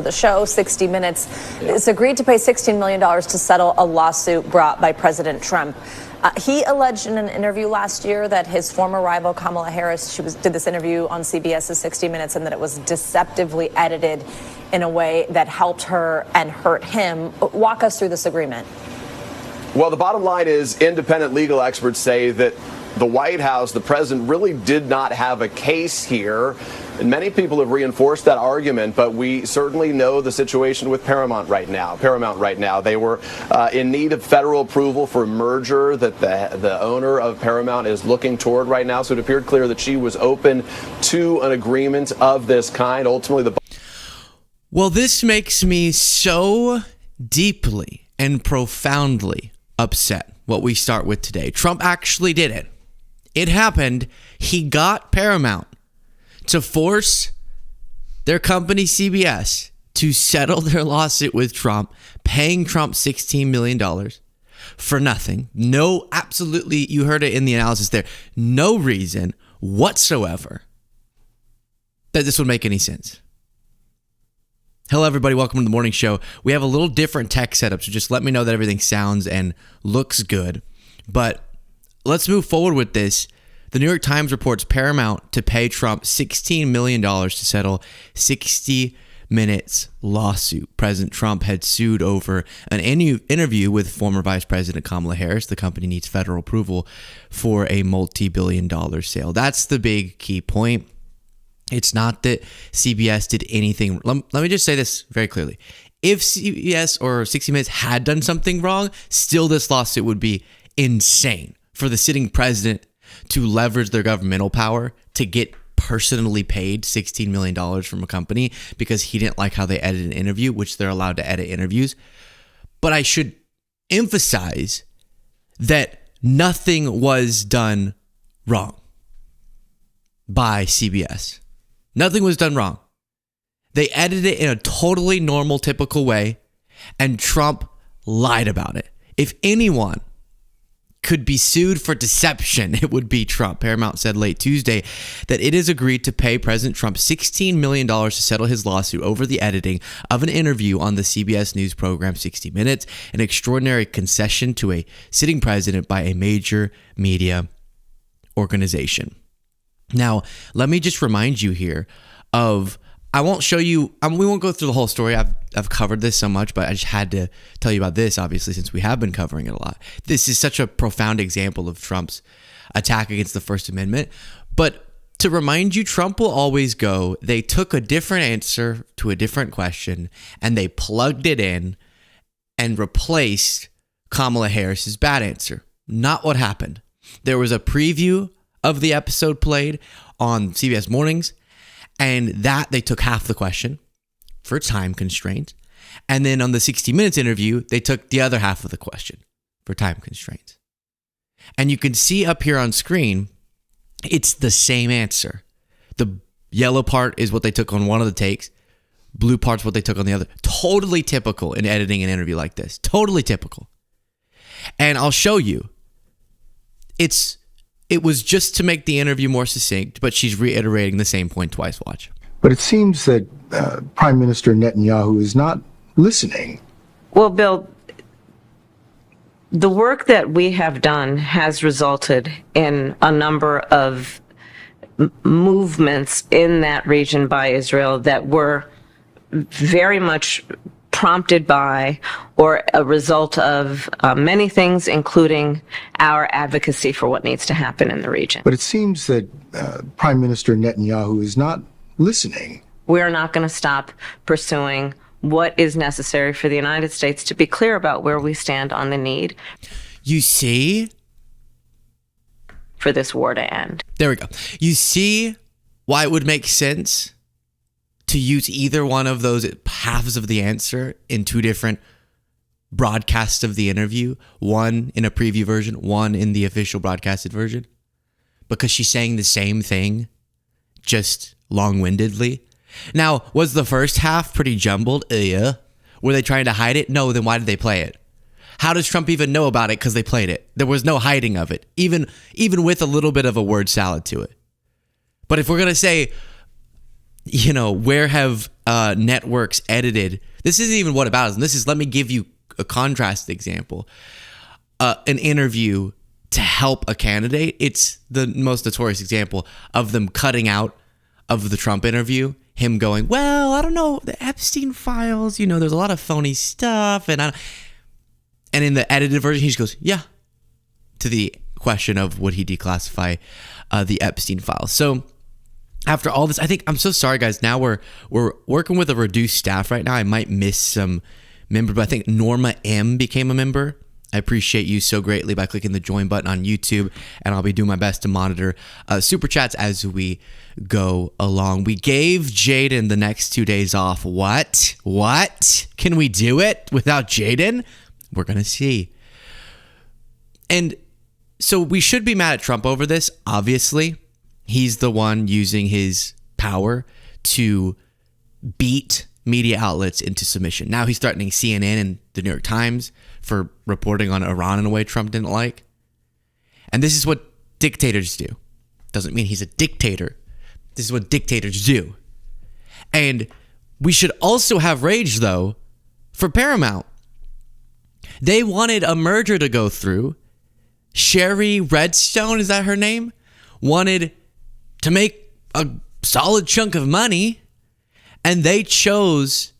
the show, 60 Minutes, has agreed to pay $16 million to settle a lawsuit brought by President Trump. He alleged in an interview last year that his former rival, Kamala Harris, did this interview on CBS's 60 Minutes, and that it was deceptively edited in a way that helped her and hurt him. Walk us through this agreement. Well, the bottom line is independent legal experts say that the White House, the president, really did not have a case here. And many people have reinforced that argument, but we certainly know the situation with Paramount right now. They were in need of federal approval for a merger that the owner of Paramount is looking toward right now. So it appeared clear that she was open to an agreement of this kind. Ultimately, Well, this makes me so deeply and profoundly upset, what we start with today. Trump actually did it. It happened. He got Paramount to force their company, CBS, to settle their lawsuit with Trump, paying Trump $16 million for nothing. No, absolutely, you heard it in the analysis there, no reason whatsoever that this would make any sense. Hello, everybody. Welcome to the morning show. We have a little different tech setup, so just let me know that everything sounds and looks good. But let's move forward with this. The New York Times reports Paramount to pay Trump $16 million to settle 60 Minutes lawsuit. President Trump had sued over an interview with former Vice President Kamala Harris. The company needs federal approval for a multi-billion-dollar sale. That's the big key point. It's not that CBS did anything. Let me just say this very clearly. If CBS or 60 Minutes had done something wrong, still this lawsuit would be insane for the sitting president to leverage their governmental power to get personally paid $16 million from a company because he didn't like how they edited an interview, which they're allowed to edit interviews. But I should emphasize that nothing was done wrong by CBS. Nothing was done wrong. They edited it in a totally normal, typical way, and Trump lied about it. If anyone could be sued for deception, it would be Trump. Paramount said late Tuesday that it has agreed to pay President Trump $16 million to settle his lawsuit over the editing of an interview on the CBS News program 60 Minutes, an extraordinary concession to a sitting president by a major media organization. Now, let me just remind you here of, I won't show you, we won't go through the whole story. I've covered this so much, but I just had to tell you about this, obviously, since we have been covering it a lot. This is such a profound example of Trump's attack against the First Amendment. But to remind you, Trump will always go, they took a different answer to a different question, and they plugged it in and replaced Kamala Harris's bad answer. Not what happened. There was a preview of the episode played on CBS Mornings, and that they took half the question for time constraints. And then on the 60 Minutes interview, they took the other half of the question for time constraints. And you can see up here on screen, it's the same answer. The yellow part is what they took on one of the takes. Blue part's what they took on the other. Totally typical in editing an interview like this. Totally typical. And I'll show you. It was just to make the interview more succinct, but she's reiterating the same point twice. Watch. But it seems that Prime Minister Netanyahu is not listening. Well, Bill, the work that we have done has resulted in a number of movements in that region by Israel that were very much prompted by or a result of many things, including our advocacy for what needs to happen in the region. But it seems that Prime Minister Netanyahu is not listening. We're not going to stop pursuing what is necessary for the United States to be clear about where we stand on the need. You see? For this war to end. There we go. You see why it would make sense to use either one of those halves of the answer in two different broadcasts of the interview, one in a preview version, one in the official broadcasted version, because she's saying the same thing, just long-windedly. Now, was the first half pretty jumbled? Yeah. Were they trying to hide it? No, then why did they play it? How does Trump even know about it? Because they played it. There was no hiding of it, even with a little bit of a word salad to it. But if we're going to say where have networks edited? This isn't even what about it. This is, let me give you a contrast example. An interview to help a candidate. It's the most notorious example of them cutting out of the Trump interview, him going, well, I don't know, the Epstein files, there's a lot of phony stuff. And in the edited version, he just goes, yeah, to the question of would he declassify the Epstein files. So after all this, I'm so sorry, guys. Now we're working with a reduced staff right now. I might miss some member, but I think Norma M became a member. I appreciate you so greatly by clicking the join button on YouTube, and I'll be doing my best to monitor super chats as we go along. We gave Jaden the next 2 days off. What? Can we do it without Jaden? We're going to see. And so we should be mad at Trump over this. Obviously, he's the one using his power to beat media outlets into submission. Now he's threatening CNN and the New York Times for reporting on Iran in a way Trump didn't like. And this is what dictators do. Doesn't mean he's a dictator. This is what dictators do. And we should also have rage, though, for Paramount. They wanted a merger to go through. Sherry Redstone, is that her name? Wanted to make a solid chunk of money. And they chose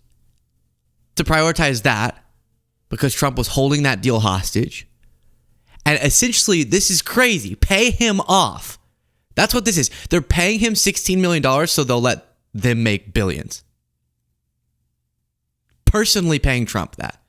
to prioritize that because Trump was holding that deal hostage. And essentially, this is crazy. Pay him off. That's what this is. They're paying him $16 million so they'll let them make billions. Personally paying Trump that.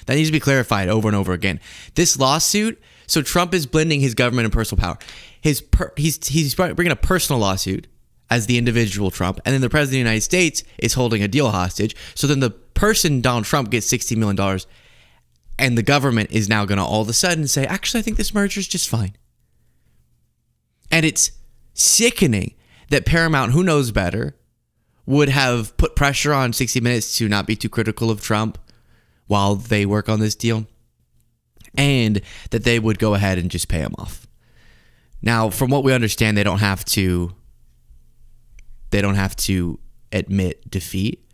That needs to be clarified over and over again. This lawsuit, so Trump is blending his government and personal power. He's bringing a personal lawsuit as the individual Trump, and then the president of the United States is holding a deal hostage. So then the person, Donald Trump, gets $60 million, and the government is now going to all of a sudden say, actually, I think this merger is just fine. And it's sickening that Paramount, who knows better, would have put pressure on 60 Minutes to not be too critical of Trump while they work on this deal, and that they would go ahead and just pay him off. Now, from what we understand, they don't have to admit defeat,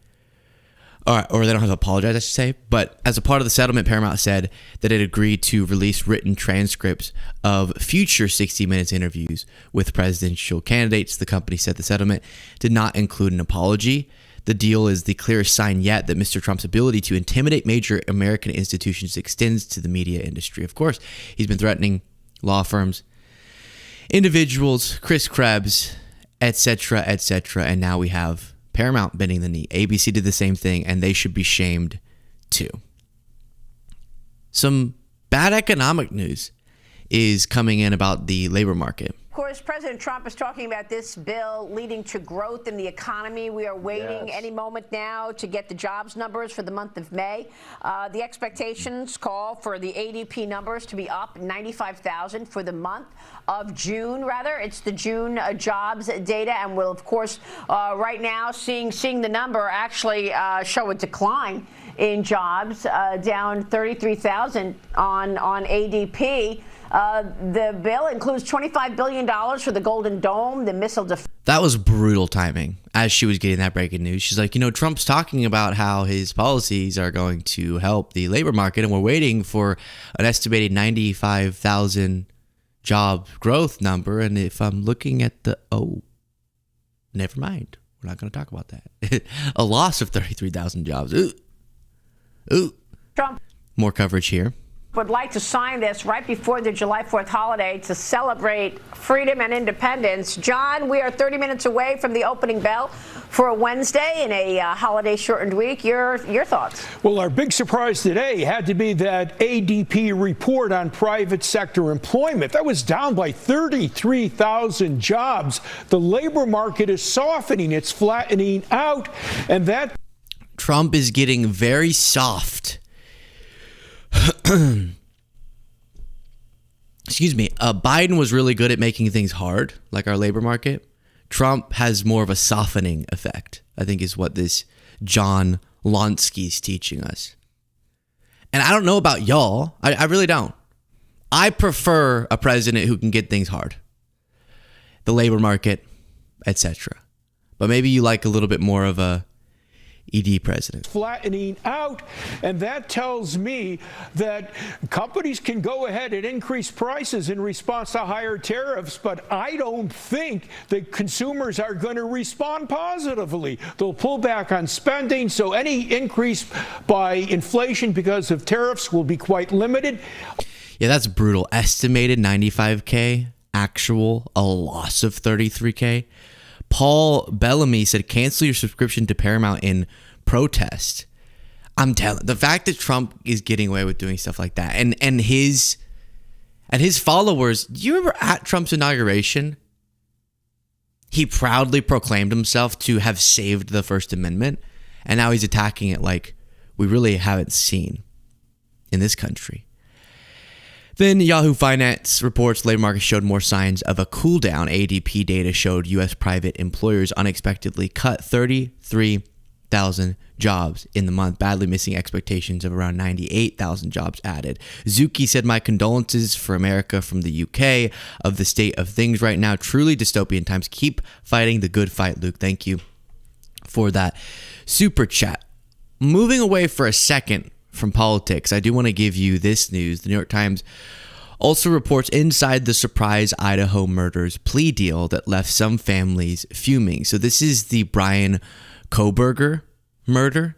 or they don't have to apologize, I should say. But as a part of the settlement, Paramount said that it agreed to release written transcripts of future 60 Minutes interviews with presidential candidates. The company said the settlement did not include an apology. The deal is the clearest sign yet that Mr. Trump's ability to intimidate major American institutions extends to the media industry. Of course, he's been threatening law firms, individuals, Chris Krebs, etc., and now we have Paramount bending the knee. ABC did the same thing, and they should be shamed too. Some bad economic news is coming in about the labor market. Of course, President Trump is talking about this bill leading to growth in the economy. We are waiting any moment now to get the jobs numbers for the month of May. The expectations call for the ADP numbers to be up 95,000 for the month of June, rather. It's the June jobs data, and we'll, of course, right now seeing the number actually show a decline in jobs, down 33,000 on ADP. The bill includes $25 billion for the Golden Dome, the missile defense. That was brutal timing as she was getting that breaking news. She's like, Trump's talking about how his policies are going to help the labor market, and we're waiting for an estimated 95,000 job growth number. And if I'm looking at never mind. We're not going to talk about that. A loss of 33,000 jobs. Ooh. Trump. More coverage here. Would like to sign this right before the July 4th holiday to celebrate freedom and independence. John, we are 30 minutes away from the opening bell for a Wednesday in a holiday-shortened week. Your thoughts? Well, our big surprise today had to be that ADP report on private sector employment. That was down by 33,000 jobs. The labor market is softening. It's flattening out. And that Trump is getting very soft. Excuse me. Biden was really good at making things hard, like our labor market. Trump has more of a softening effect, I think, is what this John Lonsky's teaching us. And I don't know about y'all. I really don't. I prefer a president who can get things hard, the labor market, etc. But maybe you like a little bit more of a ED president. Flattening out, and that tells me that companies can go ahead and increase prices in response to higher tariffs, but I don't think that consumers are going to respond positively. They'll pull back on spending, so any increase by inflation because of tariffs will be quite limited. Yeah, that's brutal. Estimated 95K, actual a loss of 33K. Paul Bellamy said, cancel your subscription to Paramount in protest. I'm telling, the fact that Trump is getting away with doing stuff like that, and his followers, do you remember at Trump's inauguration, he proudly proclaimed himself to have saved the First Amendment, and now he's attacking it like we really haven't seen in this country. Then Yahoo Finance reports labor market showed more signs of a cool down. ADP data showed U.S. private employers unexpectedly cut 33,000 jobs in the month, badly missing expectations of around 98,000 jobs added. Zuki said, my condolences for America from the UK of the state of things right now. Truly dystopian times. Keep fighting the good fight, Luke. Thank you for that super chat. Moving away for a second from politics, I do want to give you this news. The New York Times also reports inside the surprise Idaho murders plea deal that left some families fuming. So this is the Brian Coberger murder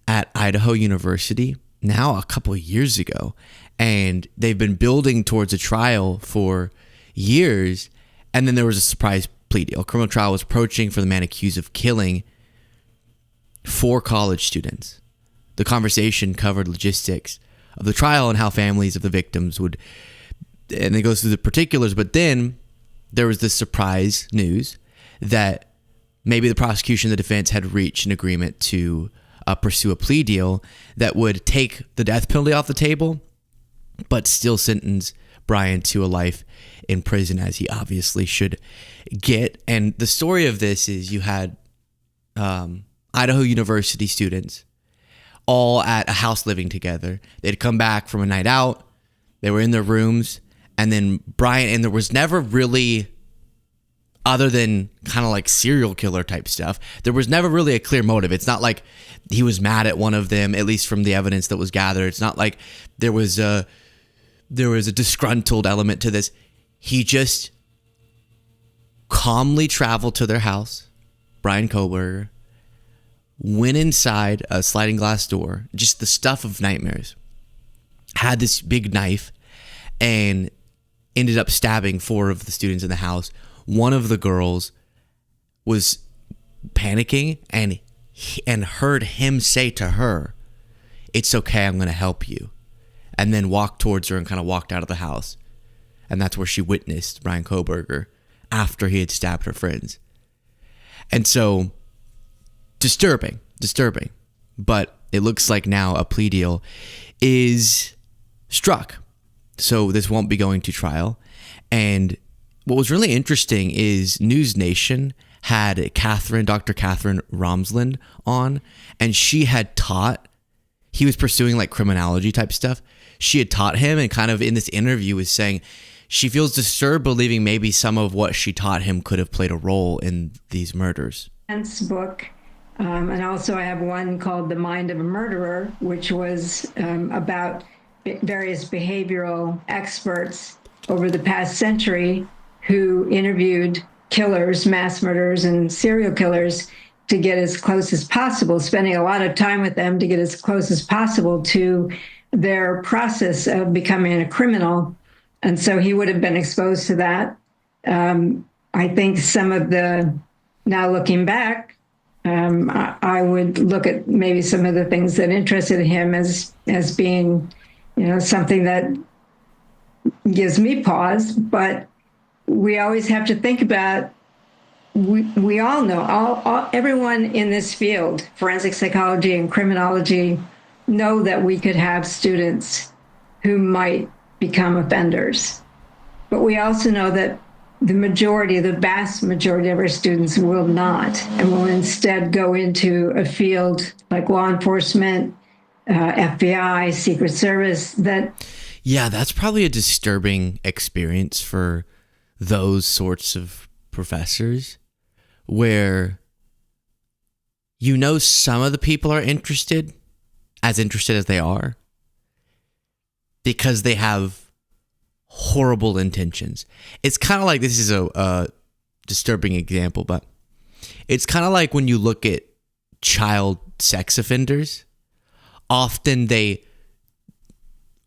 at Idaho University now a couple of years ago. And they've been building towards a trial for years. And then there was a surprise plea deal. A criminal trial was approaching for the man accused of killing 4 college students. The conversation covered logistics of the trial and how families of the victims would, and it goes through the particulars, but then there was this surprise news that maybe the prosecution and the defense had reached an agreement to pursue a plea deal that would take the death penalty off the table, but still sentence Brian to a life in prison, as he obviously should get. And the story of this is you had Idaho University students all at a house living together. They'd come back from a night out. They were in their rooms. And then Brian, and there was never really, other than kind of like serial killer type stuff, there was never really a clear motive. It's not like he was mad at one of them, at least from the evidence that was gathered. It's not like there was a disgruntled element to this. He just calmly traveled to their house, Brian Coberger, went inside a sliding glass door, just the stuff of nightmares, had this big knife, and ended up stabbing 4 of the students in the house. One of the girls was panicking and heard him say to her, "It's okay, I'm going to help you," and then walked towards her and kind of walked out of the house. And that's where she witnessed Brian Coberger after he had stabbed her friends. And so disturbing, but it looks like now a plea deal is struck. So this won't be going to trial. And what was really interesting is News Nation had Dr. Katherine Ramsland on, and she had taught, he was pursuing like criminology type stuff. She had taught him, and kind of in this interview was saying she feels disturbed, believing maybe some of what she taught him could have played a role in these murders. Book. And also I have one called The Mind of a Murderer, which was about various behavioral experts over the past century who interviewed killers, mass murderers, and serial killers to get as close as possible, spending a lot of time with them to get as close as possible to their process of becoming a criminal. And so he would have been exposed to that. I think some of the, now looking back, I would look at maybe some of the things that interested him as being, something that gives me pause. But we always have to think about, we all know, everyone in this field, forensic psychology and criminology, know that we could have students who might become offenders. But we also know that the vast majority of our students will not, and will instead go into a field like law enforcement, FBI, Secret Service. Yeah, that's probably a disturbing experience for those sorts of professors, where you know some of the people are interested as they are, because they have horrible intentions. It's kind of like, this is a disturbing example, but it's kind of like when you look at child sex offenders. Often they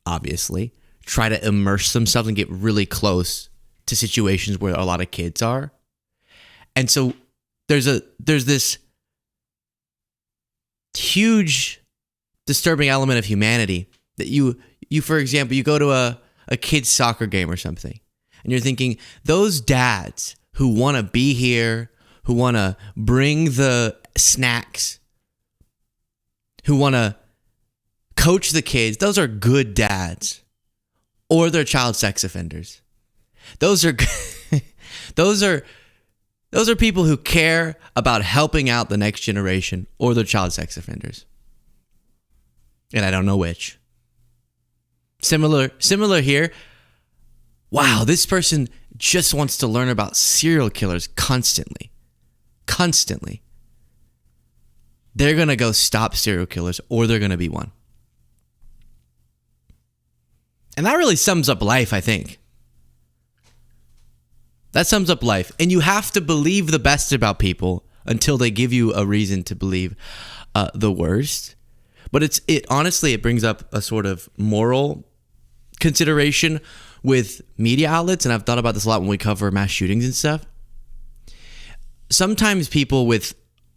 obviously try to immerse themselves and get really close to situations where a lot of kids are. And so there's this huge disturbing element of humanity that you for example, you go to a kid's soccer game or something, and you're thinking, those dads who want to be here, who want to bring the snacks, who want to coach the kids, those are good dads, or they're child sex offenders. Those are those are people who care about helping out the next generation, or they're child sex offenders. And I don't know which. Similar here. Wow, this person just wants to learn about serial killers constantly. They're going to go stop serial killers, or they're going to be one. And that really sums up life, I think. That sums up life. And you have to believe the best about people until they give you a reason to believe the worst. But it honestly brings up a sort of moral consideration with media outlets, and I've thought about this a lot when we cover mass shootings and stuff. Sometimes people with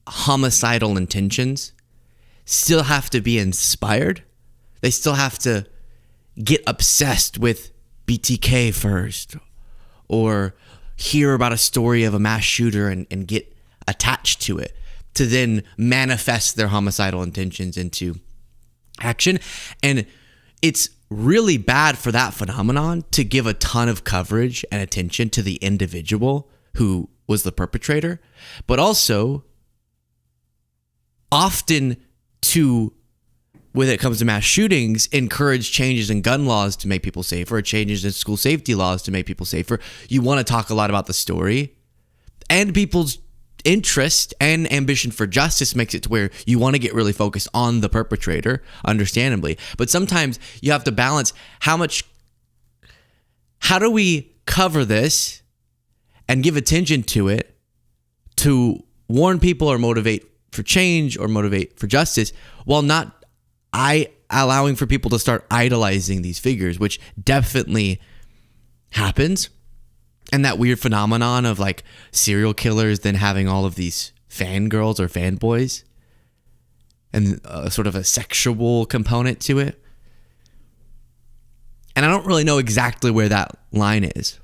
homicidal intentions still have to be inspired. They still have to get obsessed with BTK first, or hear about a story of a mass shooter and get attached to it, to then manifest their homicidal intentions into action. And it's really bad for that phenomenon to give a ton of coverage and attention to the individual who was the perpetrator, but also often to, when it comes to mass shootings, encourage changes in gun laws to make people safer, or changes in school safety laws to make people safer. You want to talk a lot about the story, and people's interest and ambition for justice makes it to where you want to get really focused on the perpetrator, understandably. But sometimes you have to balance how do we cover this and give attention to it to warn people or motivate for change or motivate for justice, while not allowing for people to start idolizing these figures, which definitely happens. And that weird phenomenon of like serial killers then having all of these fangirls or fanboys, and sort of a sexual component to it. And I don't really know exactly where that line is.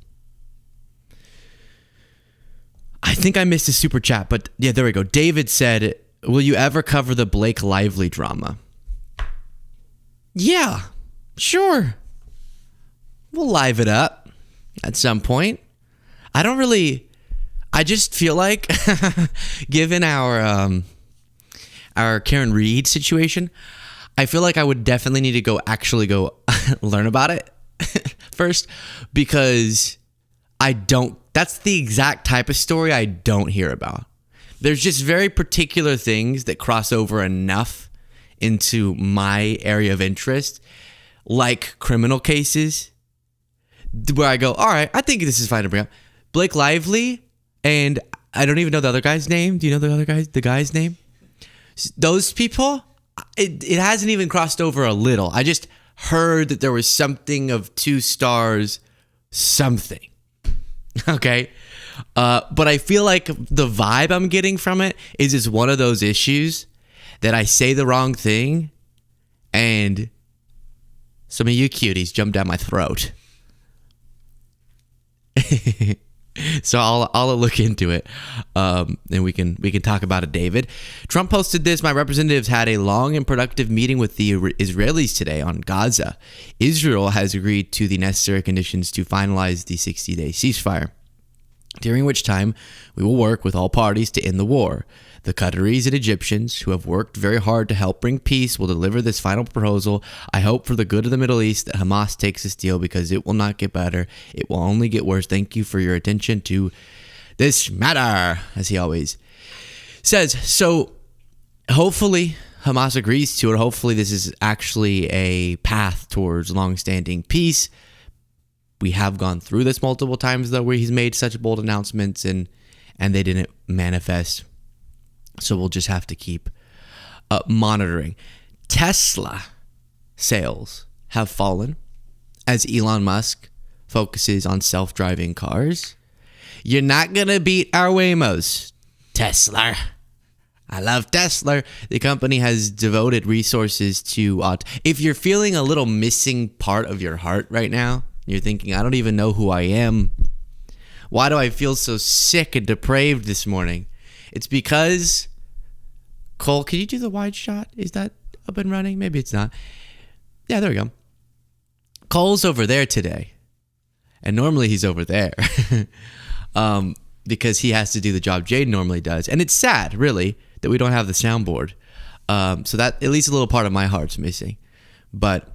I think I missed a super chat, but yeah, there we go. David said, will you ever cover the Blake Lively drama? Yeah, sure. We'll live it up at some point. I just feel like given our Karen Reed situation, I feel like I would definitely need to go learn about it first, because that's the exact type of story I don't hear about. There's just very particular things that cross over enough into my area of interest, like criminal cases, where I go, all right, I think this is fine to bring up. Blake Lively, and I don't even know the other guy's name. Do you know the guy's name? Those people, it hasn't even crossed over a little. I just heard that there was something of 2 stars, something. Okay. But I feel like the vibe I'm getting from it is it's one of those issues that I say the wrong thing and some of you cuties jump down my throat. So I'll look into it, and we can talk about it, David. Trump posted this. My representatives had a long and productive meeting with the Israelis today on Gaza. Israel has agreed to the necessary conditions to finalize the 60-day ceasefire, during which time we will work with all parties to end the war. The Qataris and Egyptians, who have worked very hard to help bring peace, will deliver this final proposal. I hope for the good of the Middle East that Hamas takes this deal, because it will not get better. It will only get worse. Thank you for your attention to this matter, as he always says. So hopefully Hamas agrees to it. Hopefully this is actually a path towards long-standing peace. We have gone through this multiple times, though, where he's made such bold announcements and they didn't manifest. So we'll just have to keep monitoring. Tesla sales have fallen as Elon Musk focuses on self-driving cars. You're not going to beat our Waymos, Tesla. I love Tesla. The company has devoted resources to... if you're feeling a little missing part of your heart right now, you're thinking, I don't even know who I am. Why do I feel so sick and depraved this morning? It's because... Cole, can you do the wide shot? Is that up and running? Maybe it's not. Yeah, there we go. Cole's over there today. And normally he's over there. Because he has to do the job Jade normally does. And it's sad, really, that we don't have the soundboard. So that, at least a little part of my heart's missing. But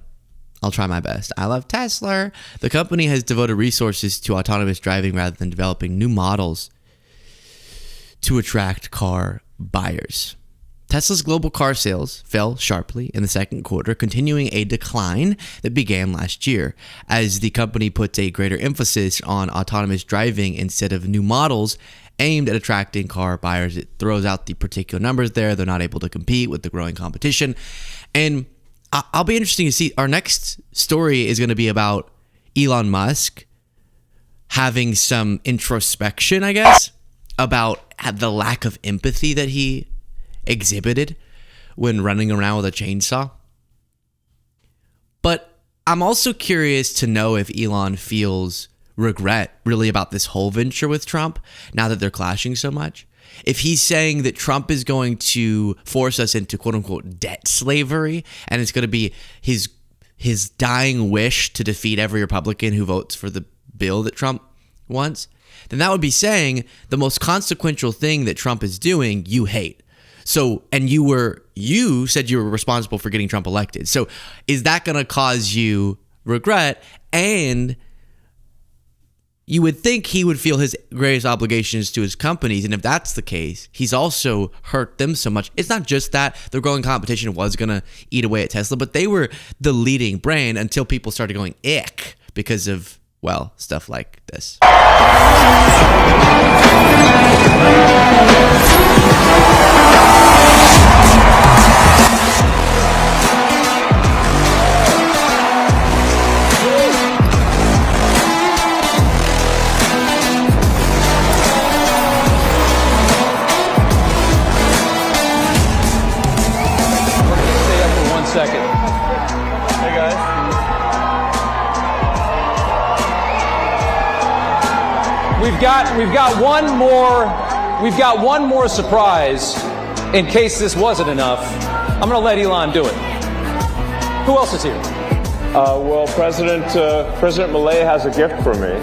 I'll try my best. I love Tesla. The company has devoted resources to autonomous driving rather than developing new models to attract car buyers. Tesla's global car sales fell sharply in the second quarter, continuing a decline that began last year, as the company puts a greater emphasis on autonomous driving instead of new models aimed at attracting car buyers. It throws out the particular numbers there. They're not able to compete with the growing competition. And I'll be interesting to see. Our next story is going to be about Elon Musk having some introspection, I guess, about the lack of empathy that he exhibited when running around with a chainsaw. But I'm also curious to know if Elon feels regret really about this whole venture with Trump now that they're clashing so much. If he's saying that Trump is going to force us into quote unquote debt slavery and it's going to be his dying wish to defeat every Republican who votes for the bill that Trump wants, then that would be saying the most consequential thing that Trump is doing, you hate. So, and you said you were responsible for getting Trump elected. So is that going to cause you regret? And you would think he would feel his greatest obligations to his companies. And if that's the case, he's also hurt them so much. It's not just that the growing competition was going to eat away at Tesla, but they were the leading brand until people started going ick because of, well, stuff like this. Second. Hey guys. We've got one more surprise in case this wasn't enough. I'm going to let Elon do it. Who else is here? Well, President Milei has a gift for me.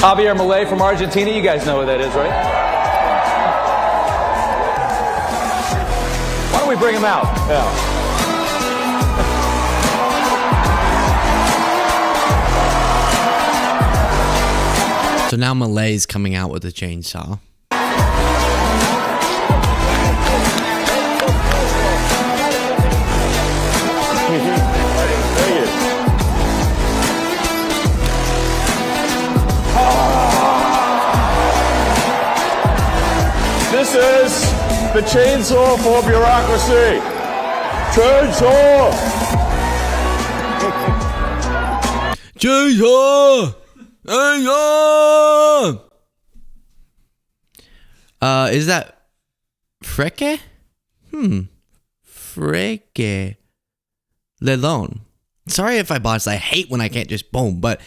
Javier Milei from Argentina. You guys know who that is, right? Why don't we bring him out? Yeah. So now Malay's coming out with a chainsaw. This is the chainsaw for bureaucracy. Chainsaw! Chainsaw! Is that Freke? Freke Lelon. Sorry if I botched. I hate when I can't just boom. But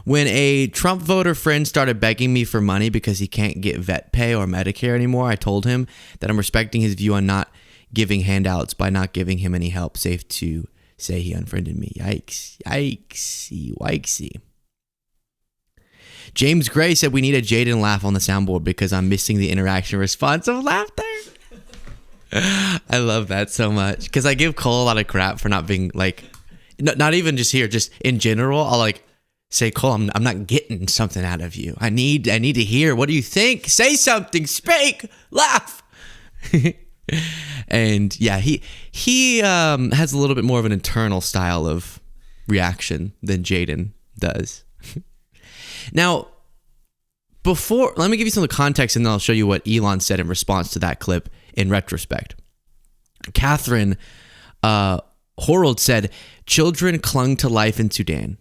when a Trump voter friend started begging me for money because he can't get vet pay or Medicare anymore, I told him that I'm respecting his view on not giving handouts by not giving him any help. Safe to say he unfriended me. Yikes. Yikesy. Yikesy. James Gray said we need a Jaden laugh on the soundboard because I'm missing the interaction response of laughter. I love that so much because I give Cole a lot of crap for not being like, not even just here, just in general. I'll like say, Cole, I'm not getting something out of you. I need to hear. What do you think? Say something. Speak. Laugh. And yeah, he has a little bit more of an internal style of reaction than Jaden does. Now, let me give you some of the context, and then I'll show you what Elon said in response to that clip in retrospect. Katherine Ramsland said, children clung to life in Sudan.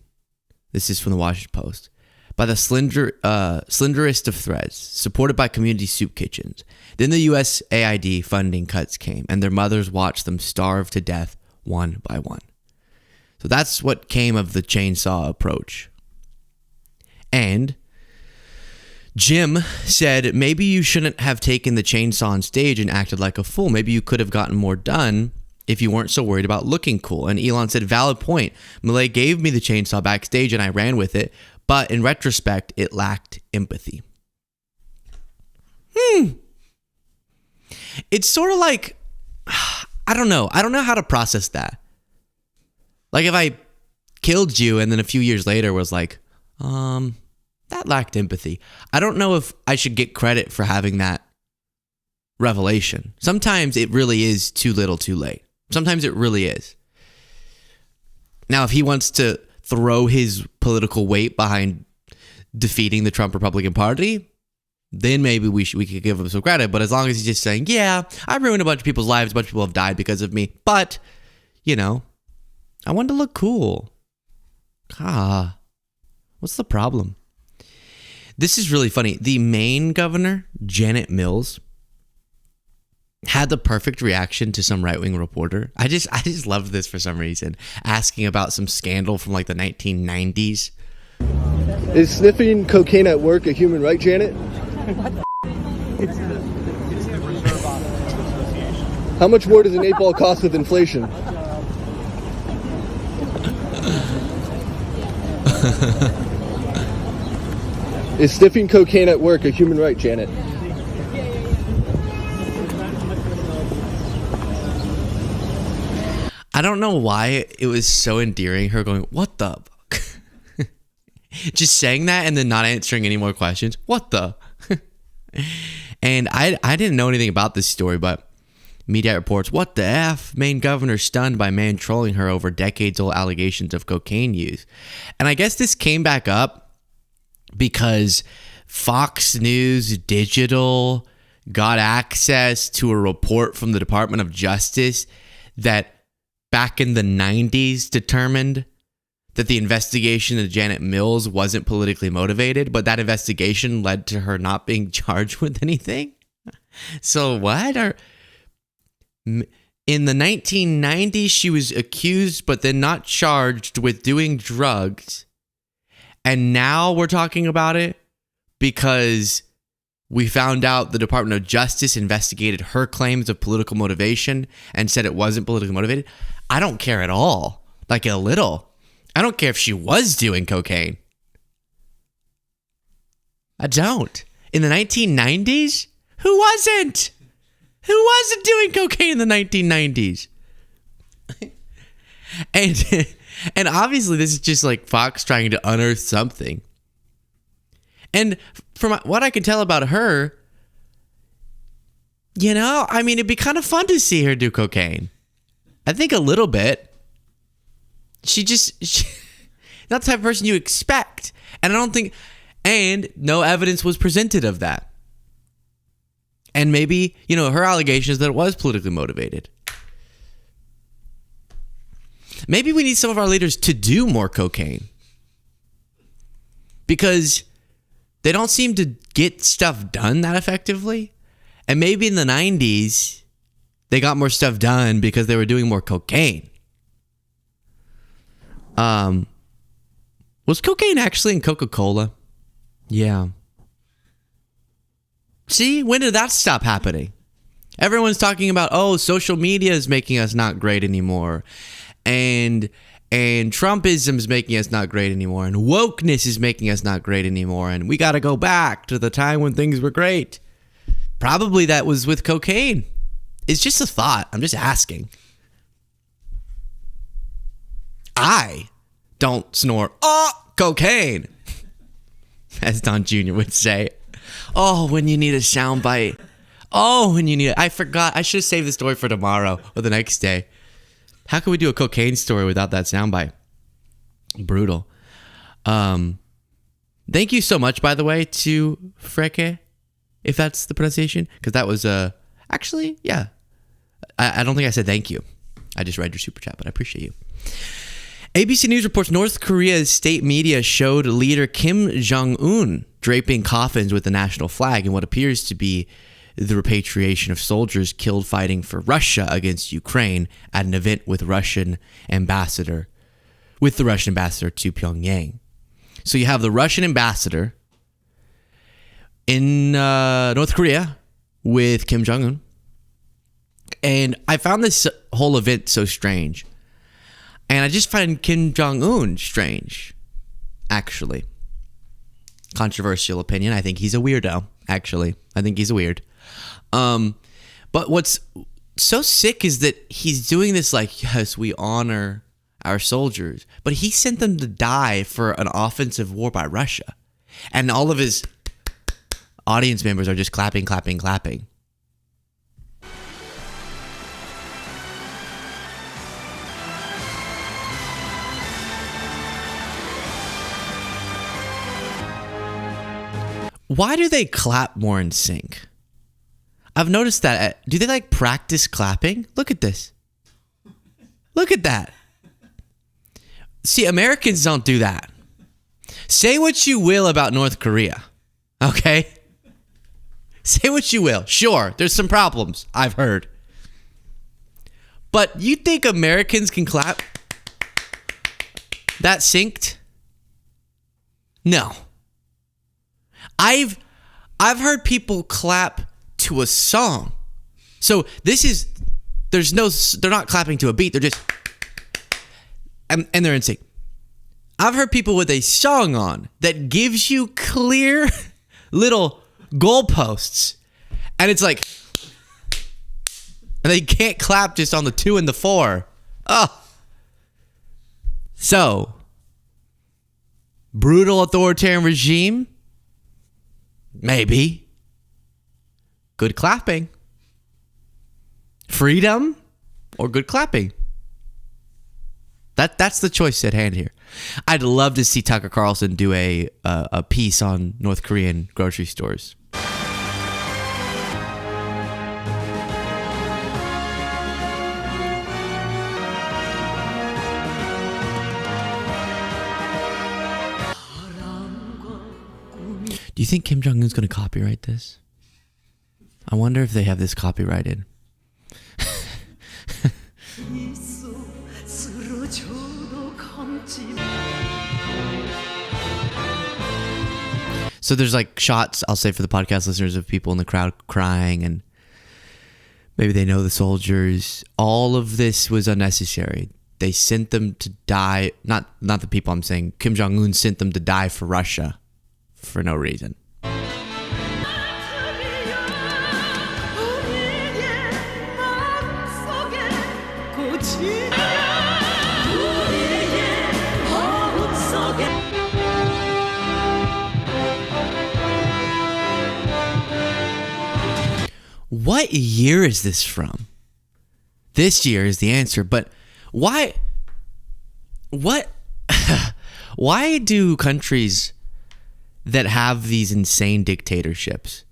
This is from the Washington Post. By the slenderest of threads, supported by community soup kitchens. Then the USAID funding cuts came, and their mothers watched them starve to death one by one. So that's what came of the chainsaw approach. And Jim said, maybe you shouldn't have taken the chainsaw on stage and acted like a fool. Maybe you could have gotten more done if you weren't so worried about looking cool. And Elon said, valid point. Milei gave me the chainsaw backstage and I ran with it. But in retrospect, it lacked empathy. It's sort of like, I don't know. I don't know how to process that. Like if I killed you and then a few years later was like, that lacked empathy. I don't know if I should get credit for having that revelation. Sometimes it really is too little too late. Sometimes it really is. Now, if he wants to throw his political weight behind defeating the Trump Republican Party, then maybe we could give him some credit. But as long as he's just saying, yeah, I ruined a bunch of people's lives, a bunch of people have died because of me, but, you know, I wanted to look cool. What's the problem? This is really funny. The Maine governor, Janet Mills, had the perfect reaction to some right-wing reporter. I just loved this for some reason, asking about some scandal from like the 1990s. Is sniffing cocaine at work a human right, Janet? How much more does an 8-ball cost with inflation? Is sniffing cocaine at work a human right, Janet? I don't know why it was so endearing, her going, what the fuck? Just saying that and then not answering any more questions. What the? And I didn't know anything about this story, but media reports, what the F? Maine governor stunned by man trolling her over decades-old allegations of cocaine use. And I guess this came back up because Fox News Digital got access to a report from the Department of Justice that back in the 90s determined that the investigation of Janet Mills wasn't politically motivated, but that investigation led to her not being charged with anything. So what? In the 1990s, she was accused but then not charged with doing drugs. And now we're talking about it because we found out the Department of Justice investigated her claims of political motivation and said it wasn't politically motivated. I don't care at all. Like a little. I don't care if she was doing cocaine. I don't. In the 1990s? Who wasn't? Who wasn't doing cocaine in the 1990s? And obviously this is just like Fox trying to unearth something. And from what I can tell about her, you know, I mean, it'd be kind of fun to see her do cocaine. I think a little bit. She not the type of person you expect. And I don't think, and no evidence was presented of that. And maybe, you know, her allegation is that it was politically motivated. Maybe we need some of our leaders to do more cocaine. Because they don't seem to get stuff done that effectively. And maybe in the 90s, they got more stuff done because they were doing more cocaine. Was cocaine actually in Coca-Cola? Yeah. See, when did that stop happening? Everyone's talking about, oh, social media is making us not great anymore. And Trumpism is making us not great anymore. And wokeness is making us not great anymore. And we got to go back to the time when things were great. Probably that was with cocaine. It's just a thought. I'm just asking. I don't snort cocaine, as Don Jr. would say. Oh, when you need a soundbite. Oh, and you need it. I forgot. I should have saved the story for tomorrow or the next day. How can we do a cocaine story without that soundbite? Brutal. Thank you so much, by the way, to Freke, if that's the pronunciation, because that was actually, yeah. I don't think I said thank you. I just read your super chat, but I appreciate you. ABC News reports North Korea's state media showed leader Kim Jong-un draping coffins with the national flag in what appears to be the repatriation of soldiers killed fighting for Russia against Ukraine at an event with the Russian ambassador to Pyongyang. So you have the Russian ambassador in North Korea with Kim Jong-un. And I found this whole event so strange. And I just find Kim Jong-un strange, actually. Controversial opinion. I think he's a weirdo, actually. I think he's a weird. But what's so sick is that he's doing this like, yes, we honor our soldiers. But he sent them to die for an offensive war by Russia. And all of his audience members are just clapping, clapping, clapping. Why do they clap more in sync? I've noticed that. Do they like practice clapping? Look at this. Look at that. See, Americans don't do that. Say what you will about North Korea. Okay? Say what you will. Sure, there's some problems, I've heard. But you think Americans can clap that synced? No. I've heard people clap to a song. So they're not clapping to a beat. They're just, and they're in sync. I've heard people with a song on that gives you clear little goalposts. And it's like, and they can't clap just on the 2 and the 4. Oh. So, brutal authoritarian regime? Maybe. Good clapping. Freedom or good clapping? That's the choice at hand here. I'd love to see Tucker Carlson do a piece on North Korean grocery stores. Do you think Kim Jong-un's going to copyright this? I wonder if they have this copyrighted. So there's like shots, I'll say for the podcast listeners, of people in the crowd crying, and maybe they know the soldiers. All of this was unnecessary. They sent them to die. Not the people I'm saying. Kim Jong-un sent them to die for Russia. For no reason. What year is this from? This year is the answer, but why? Why do countries that have these insane dictatorships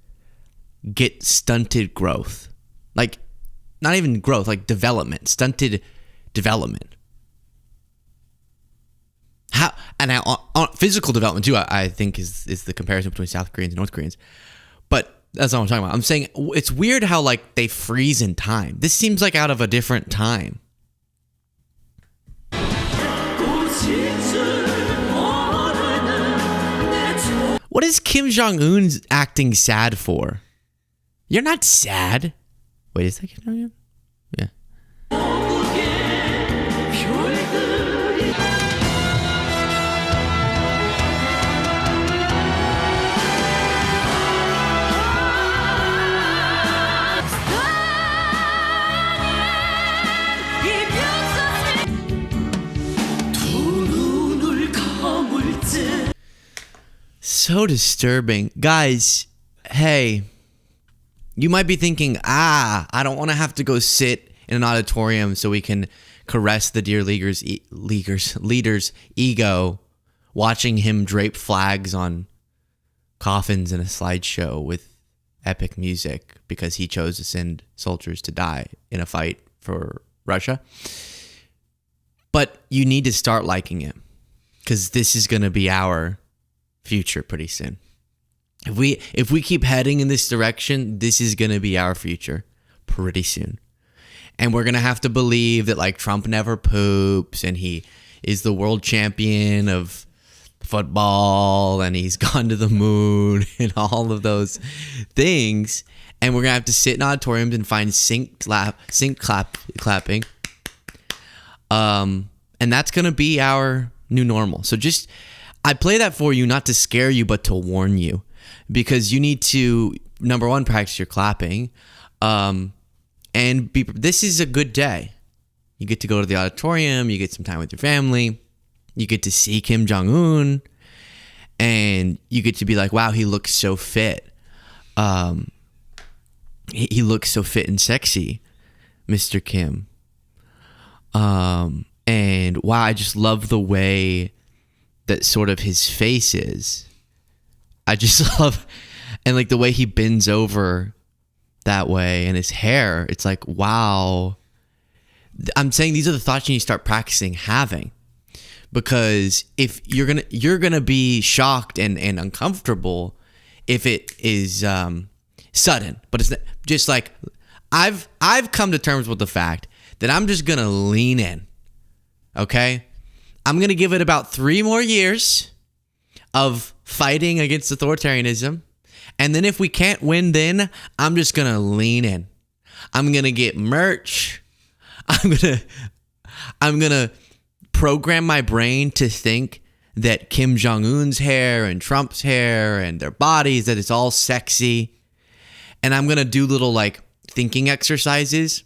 get stunted growth? Like, not even growth, like development, stunted development. How, and on physical development too, I think is the comparison between South Koreans and North Koreans. But that's not what I'm talking about. I'm saying it's weird how like they freeze in time. This seems like out of a different time. What is Kim Jong-un acting sad for? You're not sad. Wait a second. Yeah. So disturbing. Guys, hey, You might be thinking, I don't want to have to go sit in an auditorium so we can caress the dear leader's ego, watching him drape flags on coffins in a slideshow with epic music because he chose to send soldiers to die in a fight for Russia. But you need to start liking him, because this is going to be our future pretty soon. If we keep heading in this direction, this is going to be our future pretty soon. And we're going to have to believe that like Trump never poops and he is the world champion of football and he's gone to the moon and all of those things. And we're going to have to sit in auditoriums and find sync clapping. And that's going to be our new normal. So I play that for you, not to scare you, but to warn you, because you need to, number one, practice your clapping. This is a good day. You get to go to the auditorium, you get some time with your family, you get to see Kim Jong-un, and you get to be like, wow, he looks so fit. He looks so fit and sexy, Mr. Kim. And wow, I just love the way that sort of his face is. I just love, and like the way he bends over that way and his hair, it's like, wow. I'm saying these are the thoughts you need to start practicing having, because if you're gonna be shocked and uncomfortable if it is sudden, but it's just like I've come to terms with the fact that I'm just gonna lean in. Okay, I'm gonna give it about 3 more years of fighting against authoritarianism, and then if we can't win, then I'm just gonna lean in. I'm gonna get merch. I'm gonna program my brain to think that Kim Jong-un's hair and Trump's hair and their bodies, that it's all sexy. And I'm gonna do little like thinking exercises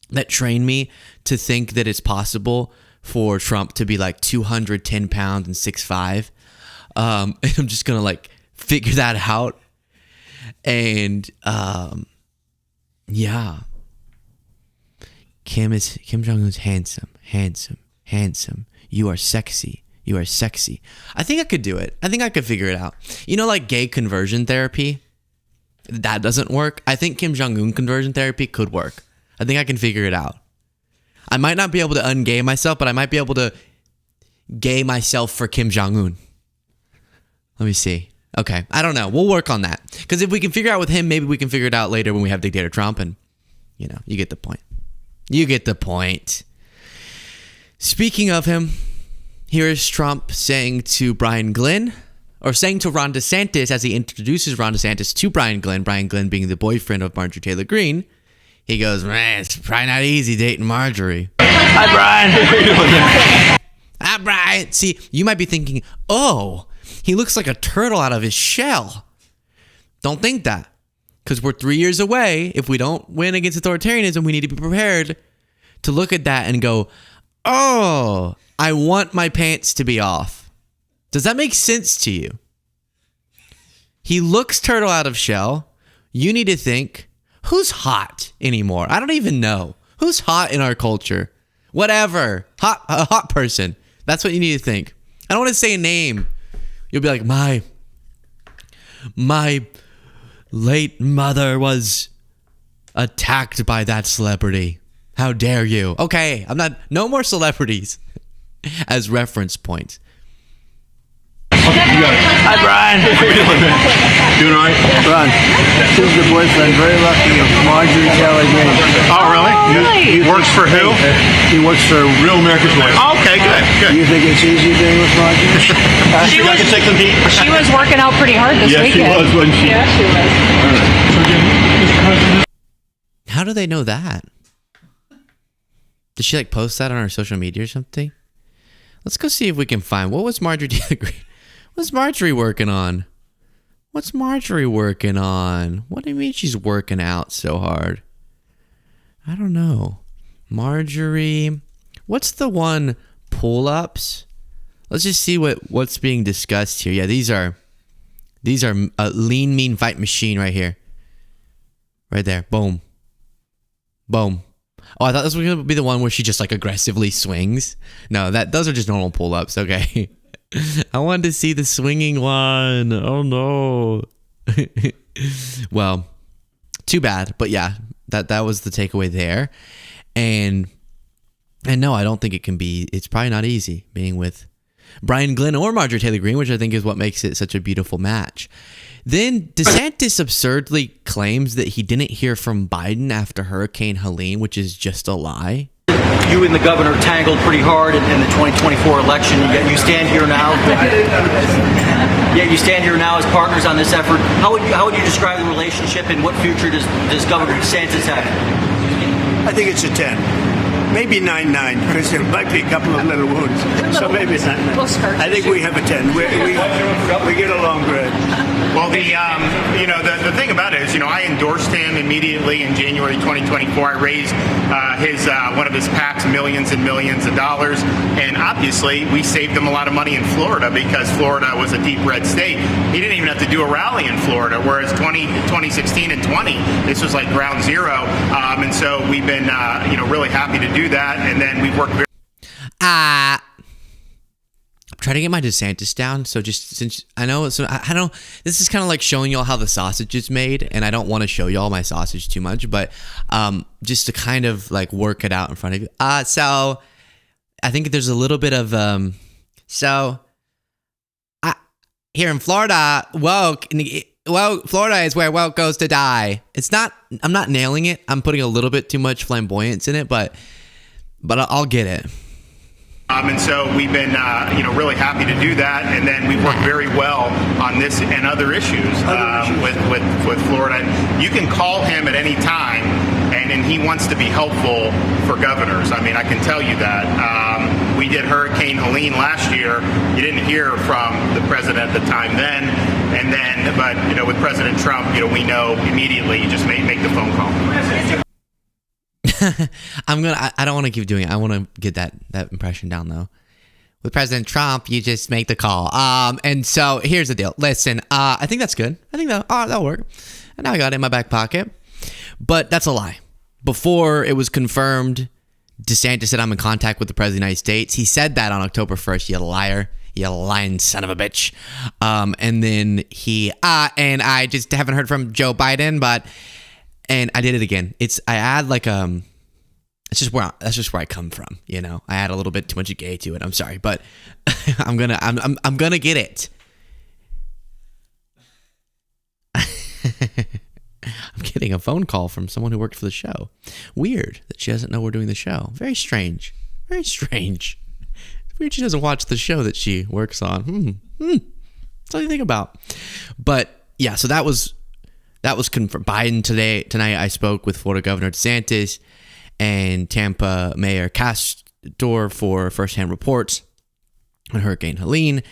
that train me to think that it's possible for Trump to be like 210 pounds and 6'5". And I'm just gonna like figure that out. And yeah. Kim Jong-un's handsome. You are sexy. I think I could do it. I think I could figure it out. You know, like gay conversion therapy? That doesn't work. I think Kim Jong-un conversion therapy could work. I think I can figure it out. I might not be able to ungay myself, but I might be able to gay myself for Kim Jong-un. Let me see. Okay, I don't know. We'll work on that. Because if we can figure out with him, maybe we can figure it out later when we have dictator Trump, and, you know, you get the point. You get the point. Speaking of him, here is Trump saying to Ron DeSantis, as he introduces Ron DeSantis to Brian Glenn being the boyfriend of Marjorie Taylor Greene. He goes, man, it's probably not easy dating Marjorie. Hi, Brian. How you doing? Hi, Brian. See, you might be thinking, oh, he looks like a turtle out of his shell. Don't think that. Because we're 3 years away. If we don't win against authoritarianism, we need to be prepared to look at that and go, oh, I want my pants to be off. Does that make sense to you? He looks turtle out of shell. You need to think, who's hot anymore? I don't even know. Who's hot in our culture? Whatever. A hot person. That's what you need to think. I don't want to say a name. You'll be like, my late mother was attacked by that celebrity. How dare you? Okay, no more celebrities as reference points. Hi, Brian. How you doing? Doing all right? Ron, this is the boyfriend, very lucky, of Marjorie Taylor Greene. Oh, really? He works for who? He works for Real America's Voice. Oh, okay, good. Do you think it's easy being with Marjorie? I can take some heat. She was working out pretty hard this weekend. Yes, she was, wasn't she? Yeah, she was. How do they know that? Did she like post that on her social media or something? Let's go see if we can find. What was Marjorie Taylor Greene? What's Marjorie working on? What do you mean she's working out so hard? I don't know. Marjorie. What's the one? Pull-ups? Let's just see what's being discussed here. Yeah, these are a lean, mean fight machine right here. Right there. Boom. Boom. Oh, I thought this was going to be the one where she just like aggressively swings. No, those are just normal pull-ups. Okay. I wanted to see the swinging one. Oh no. Well, too bad. But yeah, that was the takeaway there. And no, I don't think it can be. It's probably not easy being with Brian Glenn or Marjorie Taylor Greene, which I think is what makes it such a beautiful match. Then DeSantis absurdly claims that he didn't hear from Biden after Hurricane Helene, which is just a lie. You and the governor tangled pretty hard in the 2024 election. Yet you stand here now. You stand here now as partners on this effort. How would you describe the relationship, and what future does Governor DeSantis have? I think it's a 10. Maybe 9-9, because there might be a couple of little wounds. So maybe it's not 9. I think we have a 10. We get along good. Well, the thing about it is, I endorsed him immediately in January 2024. I raised one of his PACs millions and millions of dollars, and obviously we saved him a lot of money in Florida because Florida was a deep red state. He didn't even have to do a rally in Florida, whereas 2016 and 20, this was like ground zero. And so we've been really happy to do that, and then we've worked very. I'm trying to get my DeSantis down. So just since I know, this is kind of like showing y'all how the sausage is made, and I don't want to show y'all my sausage too much, but just to kind of like work it out in front of you. So I think there's a little bit of here in Florida, Florida is where woke goes to die. I'm not nailing it. I'm putting a little bit too much flamboyance in it, but I'll get it. And so we've been, really happy to do that, and then we've worked very well on this and other issues with Florida. And you can call him at any time, and he wants to be helpful for governors. I mean, I can tell you that. We did Hurricane Helene last year. You didn't hear from the president at the time then, but with President Trump, we know immediately. You just make the phone call. I don't want to keep doing it. I want to get that impression down though. With President Trump, you just make the call. And so here's the deal. Listen, I think that's good. I think that'll work. And now I got it in my back pocket. But that's a lie. Before it was confirmed, DeSantis said I'm in contact with the President of the United States. He said that on October 1st. You liar. You lying son of a bitch. And then and I just haven't heard from Joe Biden, and I did it again. I add like that's just where I come from, I add a little bit too much gay to it. I'm sorry, but I'm gonna get it. I'm getting a phone call from someone who worked for the show. Weird that she doesn't know we're doing the show. Very strange. Very strange. It's weird she doesn't watch the show that she works on. That's all you think about. But yeah, so that was confirmed. Biden tonight I spoke with Florida Governor DeSantis and Tampa Mayor Castor for firsthand reports on Hurricane Helene,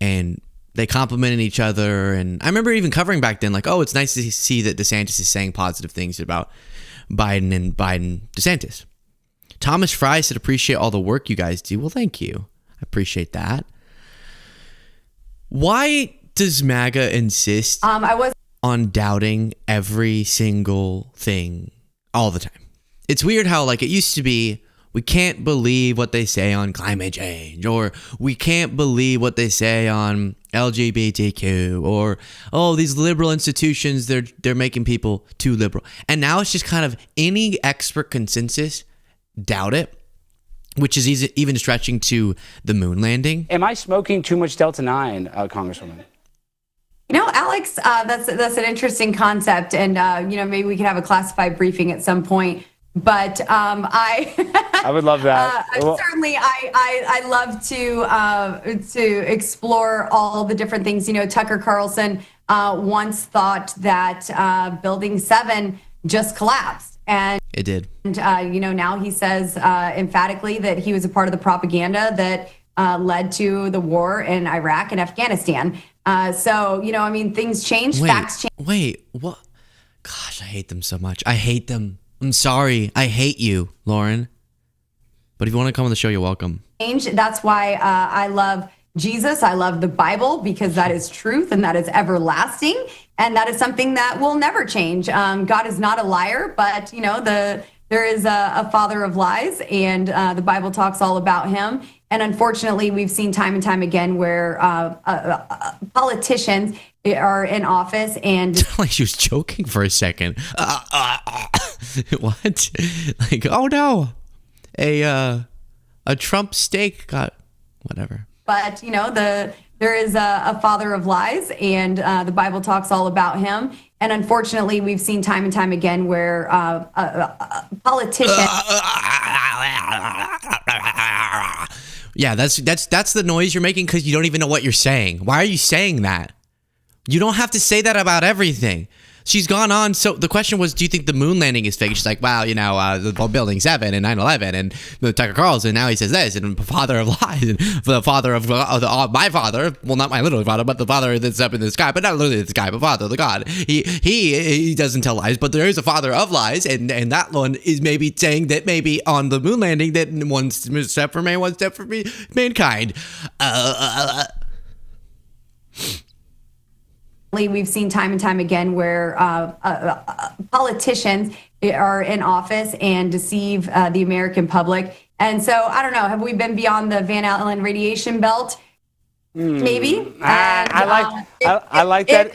and they complimented each other. And I remember even covering back then, like, oh, it's nice to see that DeSantis is saying positive things about Biden and DeSantis. Thomas Fry said, appreciate all the work you guys do. Well, thank you. I appreciate that. Why does MAGA insist on doubting every single thing all the time? It's weird how like it used to be, we can't believe what they say on climate change, or we can't believe what they say on LGBTQ, or these liberal institutions, they're making people too liberal. And now it's just kind of any expert consensus, doubt it, which is even stretching to the moon landing. Am I smoking too much Delta 9, Congresswoman? Alex, that's an interesting concept, and maybe we could have a classified briefing at some point. But I would love that. Certainly, I love to explore all the different things. Tucker Carlson once thought that Building 7 just collapsed, and it did. And now he says emphatically that he was a part of the propaganda that led to the war in Iraq and Afghanistan. Things change, facts change. Wait, what? Gosh, I hate them so much. I hate them. I'm sorry. I hate you, Lauren. But if you want to come on the show, you're welcome. That's why I love Jesus. I love the Bible because that is truth and that is everlasting. And that is something that will never change. God is not a liar, but there is a father of lies, and the Bible talks all about him. And unfortunately, we've seen time and time again where politicians are in office and like she was joking for a second. What? Like, oh no, a Trump steak got whatever. But there is a father of lies, and the Bible talks all about him. And unfortunately, we've seen time and time again where politicians. Yeah, that's the noise you're making because you don't even know what you're saying. Why are you saying that? You don't have to say that about everything. She's gone on. So the question was, do you think the moon landing is fake? She's like, wow, the Building 7 and 9/11 and the Tucker Carlson. Now he says this, and the father of lies, and the father of my father. Well, not my literal father, but the father that's up in the sky, but not literally the sky, but father, the God. He doesn't tell lies, but there is a father of lies, and that one is maybe saying that maybe on the moon landing that one step for man, one step for mankind. We've seen time and time again where politicians are in office and deceive the American public. And so, I don't know, have we been beyond the Van Allen radiation belt? Maybe. I like that.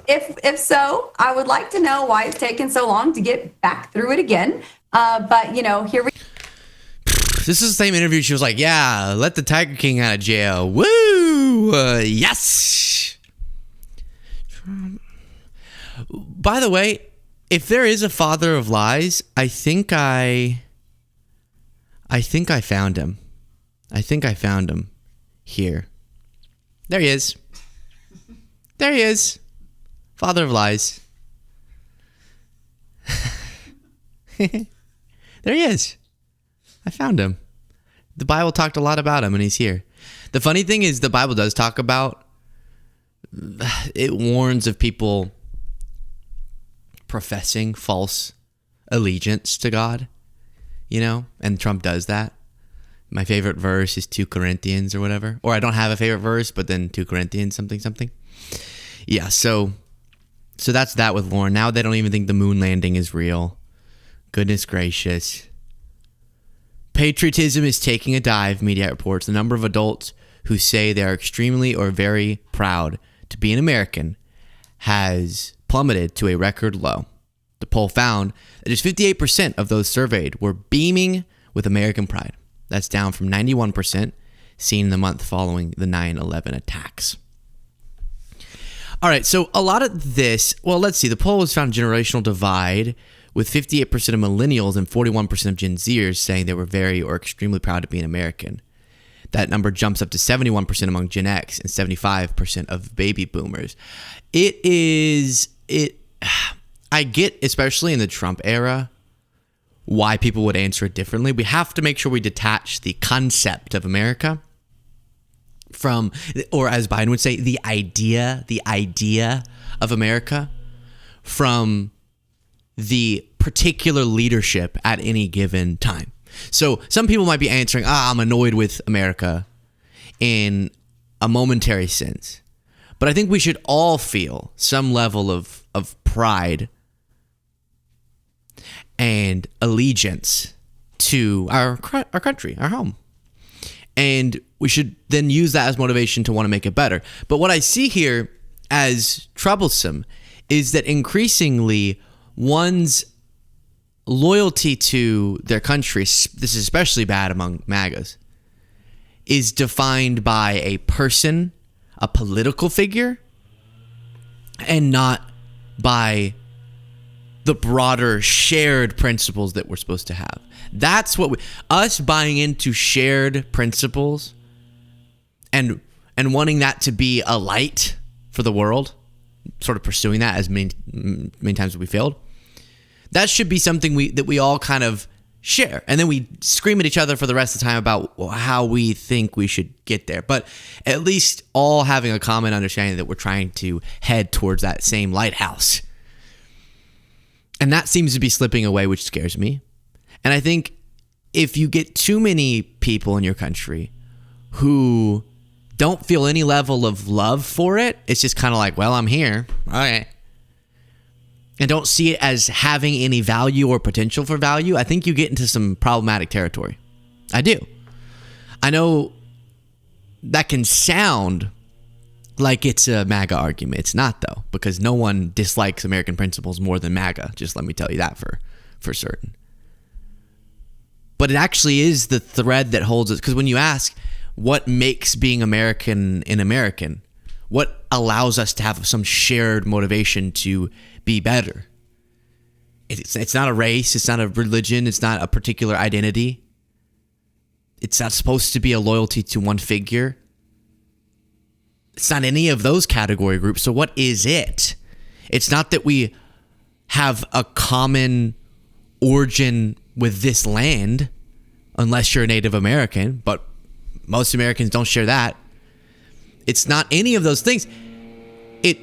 If so, I would like to know why it's taken so long to get back through it again. But, here we This is the same interview. She was like, yeah, let the Tiger King out of jail. Woo! Yes! By the way, if there is a father of lies, I think I found him. I think I found him here. There he is. There he is. Father of lies. There he is. I found him. The Bible talked a lot about him, and he's here. The funny thing is, the Bible does talk about, it warns of people professing false allegiance to God, and Trump does that. My favorite verse is 2 Corinthians or whatever. Or I don't have a favorite verse, but then 2 Corinthians something. Yeah, so that's that with Lauren. Now they don't even think the moon landing is real. Goodness gracious. Patriotism is taking a dive, media reports. The number of adults who say they are extremely or very proud to be an American has plummeted to a record low. The poll found that just 58% of those surveyed were beaming with American pride. That's down from 91% seen in the month following the 9/11 attacks. All right, so a lot of this, well, let's see. The poll has found generational divide with 58% of millennials and 41% of Gen Zers saying they were very or extremely proud to be an American. That number jumps up to 71% among Gen X and 75% of baby boomers. I get, especially in the Trump era, why people would answer it differently. We have to make sure we detach the concept of America from, or as Biden would say, the idea of America from the particular leadership at any given time. So some people might be answering, I'm annoyed with America in a momentary sense. But I think we should all feel some level of pride and allegiance to our country, our home. And we should then use that as motivation to want to make it better. But what I see here as troublesome is that increasingly one's loyalty to their country, this is especially bad among MAGAs, is defined by a person, a political figure, and not by the broader shared principles that we're supposed to have. That's what us buying into shared principles and wanting that to be a light for the world, sort of pursuing that as many times as we failed. That should be something that we all kind of share. And then we scream at each other for the rest of the time about how we think we should get there. But at least all having a common understanding that we're trying to head towards that same lighthouse. And that seems to be slipping away, which scares me. And I think if you get too many people in your country who don't feel any level of love for it. It's just kind of like, well, I'm here. All right. And don't see it as having any value or potential for value. I think you get into some problematic territory. I do. I know that can sound like it's a MAGA argument. It's not, though, because no one dislikes American principles more than MAGA. Just let me tell you that for certain. But it actually is the thread that holds us. Because when you ask what makes being American an American, what allows us to have some shared motivation to be better? It's not a race. It's not a religion. It's not a particular identity. It's not supposed to be a loyalty to one figure. It's not any of those category groups. So what is it? It's not that we have a common origin with this land, unless you're a Native American, but most Americans don't share that. It's not any of those things. It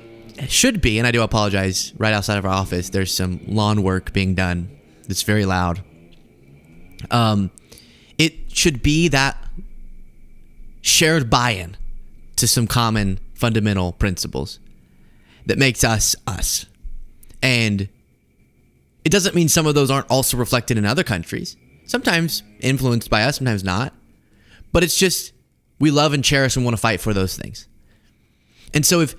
should be, and I do apologize, right outside of our office, there's some lawn work being done. It's very loud. It should be that shared buy-in to some common fundamental principles that makes us us. And it doesn't mean some of those aren't also reflected in other countries. Sometimes influenced by us, sometimes not. But it's just we love and cherish and want to fight for those things. And so if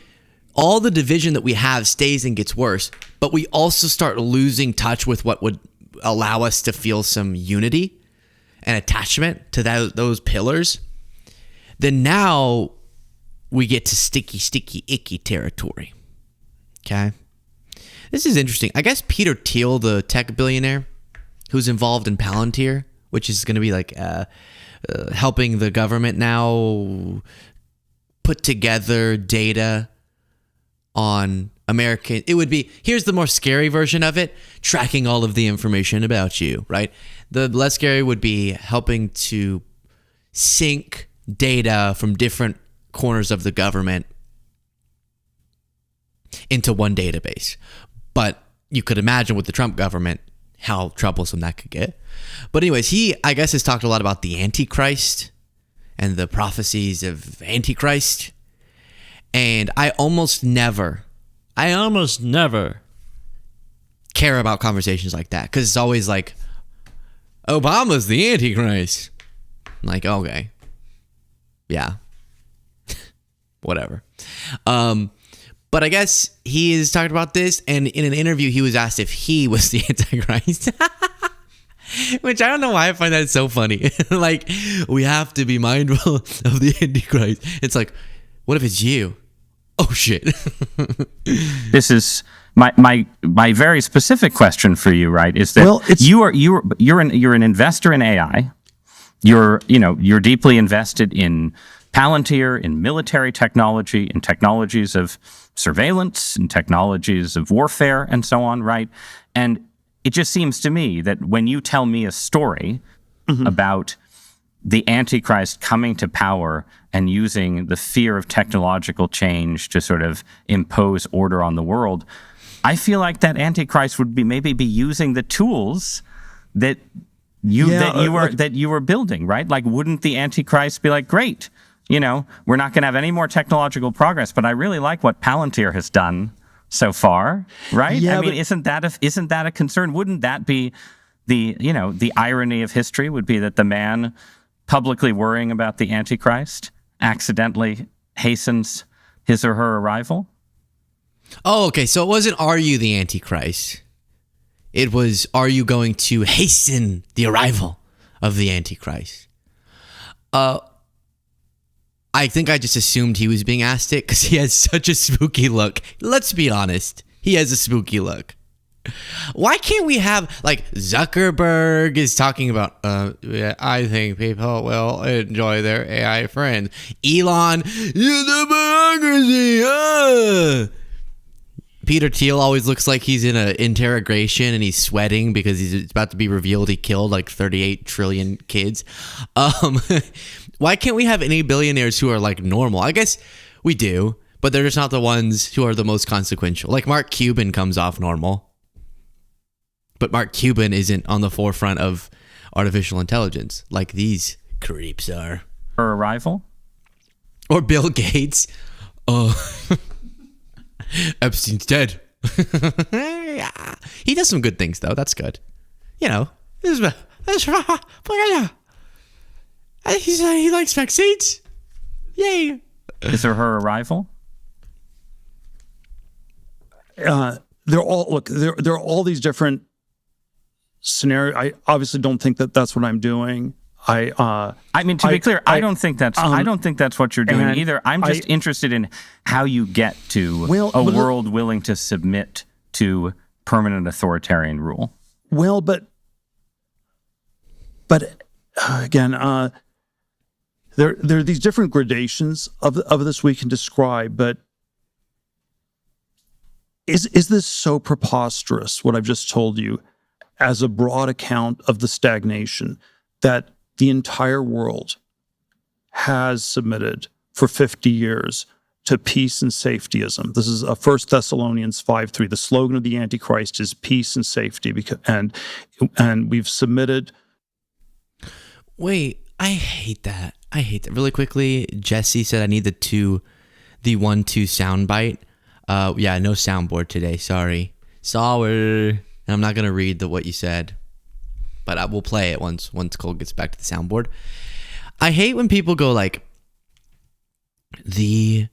all the division that we have stays and gets worse, but we also start losing touch with what would allow us to feel some unity and attachment to those pillars, then now we get to sticky, icky territory. Okay? This is interesting. I guess Peter Thiel, the tech billionaire who's involved in Palantir, which is going to be like helping the government now put together data on American. It would be, here's the more scary version of it, tracking all of the information about you, right? The less scary would be helping to sync data from different corners of the government into one database. But you could imagine with the Trump government how troublesome that could get. But anyways, he, I guess, has talked a lot about the Antichrist and the prophecies of Antichrist. And I almost never care about conversations like that, because it's always like, Obama's the Antichrist. I'm like, okay. Yeah. Whatever. But I guess he has talked about this, and in an interview, he was asked if he was the Antichrist. Which I don't know why I find that so funny. Like, we have to be mindful of the Antichrist. It's like, what if it's you? Oh, shit. This is my very specific question for you, right? Is that you're an investor in AI. You're deeply invested in Palantir, in military technology, in technologies of surveillance, in technologies of warfare, and so on, right? And it just seems to me that when you tell me a story about the Antichrist coming to power and using the fear of technological change to sort of impose order on the world, I feel like that Antichrist would maybe be using the tools that you were building, right? Like, wouldn't the Antichrist be like, great, we're not going to have any more technological progress, but I really like what Palantir has done so far, right? Yeah, I mean, isn't that a concern? Wouldn't that be the irony of history would be that the man publicly worrying about the Antichrist accidentally hastens his or her arrival? Oh, okay. So it wasn't, are you the Antichrist? It was, are you going to hasten the arrival of the Antichrist? I think I just assumed he was being asked it because he has such a spooky look. Let's be honest. He has a spooky look. Why can't we have, like, Zuckerberg is talking about, I think people will enjoy their AI friends. Elon, the democracy. Peter Thiel always looks like he's in an interrogation and he's sweating because it's about to be revealed he killed like 38 trillion kids. Why can't we have any billionaires who are like normal? I guess we do, but they're just not the ones who are the most consequential. Like Mark Cuban comes off normal, but Mark Cuban isn't on the forefront of artificial intelligence like these creeps are. Her arrival? Or Bill Gates. Epstein's dead. He does some good things, though. That's good. You know, he likes vaccines. Yay. Is there her arrival? They're all there are all these different scenarios. I obviously don't think that that's what I'm doing. I mean, to be clear, I don't think that's what you're doing either. I'm just interested in how you get to a world willing to submit to permanent authoritarian rule. Well, but again, there are these different gradations of this we can describe. But is this so preposterous, what I've just told you, as a broad account of the stagnation that the entire world has submitted for 50 years to peace and safetyism? This is 1 Thessalonians 5:3. The slogan of the Antichrist is peace and safety, and we've submitted. Wait, I hate that. Really quickly, Jesse said I need the 1-2 soundbite. Yeah, no soundboard today. Sorry. I'm not gonna read what you said, but I will play it once Cole gets back to the soundboard. I hate when people go like, the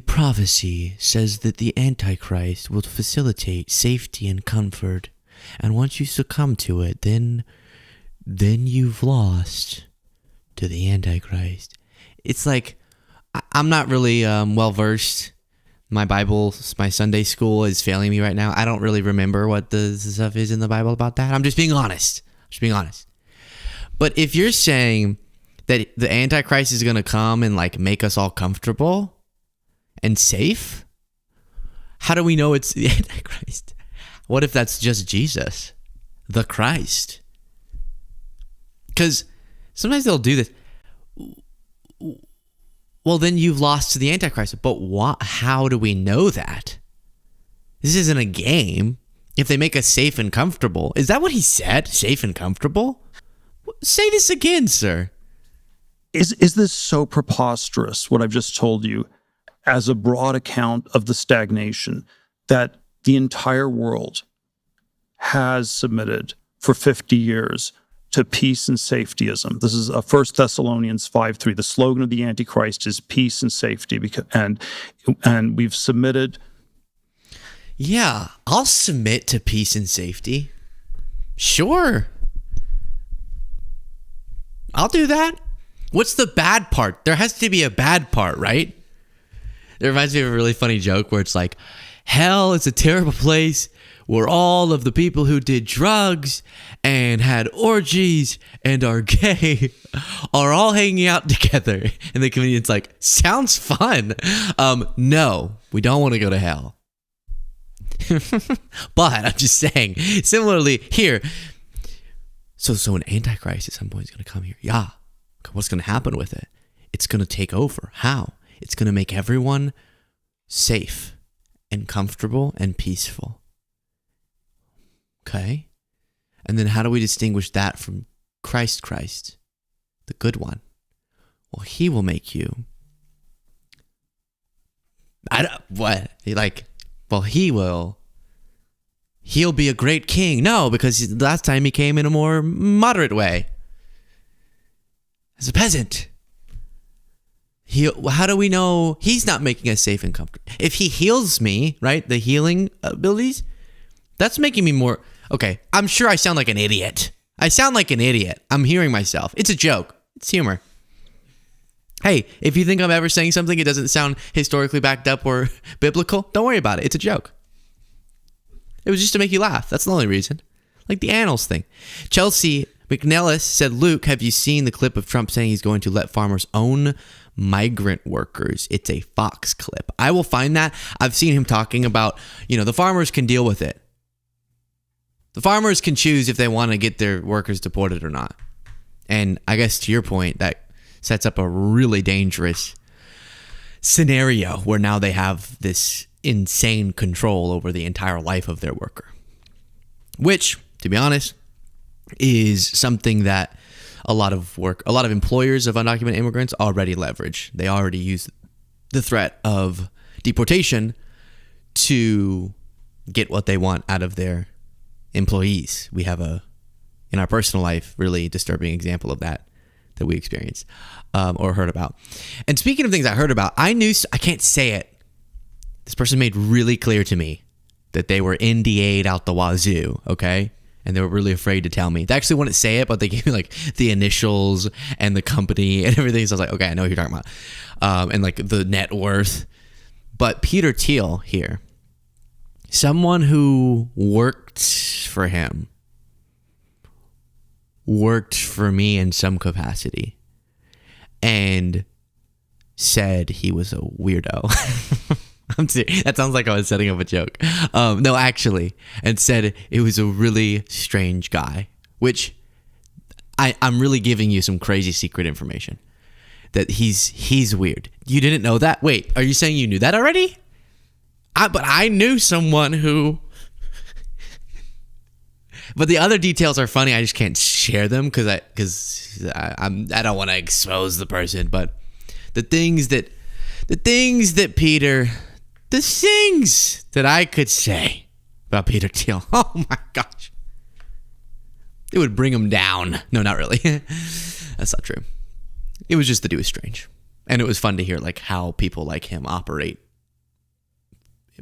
prophecy says that the Antichrist will facilitate safety and comfort, and once you succumb to it, then you've lost to the Antichrist. It's like, I'm not really well versed. My Bible, my Sunday school is failing me right now. I don't really remember what the stuff is in the Bible about that. I'm just being honest. But if you're saying that the Antichrist is going to come and like make us all comfortable and safe, how do we know it's the Antichrist? What if that's just Jesus, the Christ? Because sometimes they'll do this. Well, then you've lost to the Antichrist. But how do we know that? This isn't a game. If they make us safe and comfortable. Is that what he said? Safe and comfortable? Say this again, sir. Is this so preposterous, what I've just told you, as a broad account of the stagnation that the entire world has submitted for 50 years to peace and safetyism? This is 1 Thessalonians 5:3. The slogan of the Antichrist is peace and safety, and we've submitted. Yeah, I'll submit to peace and safety. Sure. I'll do that. What's the bad part? There has to be a bad part, right? It reminds me of a really funny joke where it's like, hell is a terrible place where all of the people who did drugs and had orgies and are gay are all hanging out together. And the comedian's like, sounds fun. No, we don't want to go to hell. But I'm just saying, similarly here, so an Antichrist at some point is going to come here. Yeah. What's going to happen with it? It's going to take over. How? It's going to make everyone safe and comfortable and peaceful. Okay? And then how do we distinguish that from Christ, the good one? Well, he will make you. He will. He'll be a great king. No, because last time he came in a more moderate way. As a peasant. How do we know he's not making us safe and comfortable? If he heals me, right, the healing abilities, that's making me more... Okay, I'm sure I sound like an idiot. I'm hearing myself. It's a joke. It's humor. Hey, if you think I'm ever saying something it doesn't sound historically backed up or biblical, don't worry about it. It's a joke. It was just to make you laugh. That's the only reason. Like the annals thing. Chelsea McNellis said, Luke, have you seen the clip of Trump saying he's going to let farmers own migrant workers? It's a Fox clip. I will find that. I've seen him talking about, the farmers can deal with it. The farmers can choose if they want to get their workers deported or not. And I guess to your point, that sets up a really dangerous scenario where now they have this insane control over the entire life of their worker. Which, to be honest, is something that a lot of employers of undocumented immigrants already leverage. They already use the threat of deportation to get what they want out of their employees. We have in our personal life, really disturbing example of that we experienced or heard about. And speaking of things I heard about, I can't say it. This person made really clear to me that they were NDA'd out the wazoo, okay? And they were really afraid to tell me. They actually wouldn't say it, but they gave me like the initials and the company and everything. So I was like, okay, I know what you're talking about. And like the net worth. But Peter Thiel here, someone who worked for him, worked for me in some capacity, and said he was a weirdo. I'm serious. That sounds like I was setting up a joke. No, actually, and said it was a really strange guy, which I'm really giving you some crazy secret information. That he's weird. You didn't know that? Wait, are you saying you knew that already? But I knew someone who... But the other details are funny. I just can't share them because I don't want to expose the person. But the things that I could say about Peter Thiel. Oh my gosh, it would bring him down. No, not really. That's not true. It was just that he was strange, and it was fun to hear like how people like him operate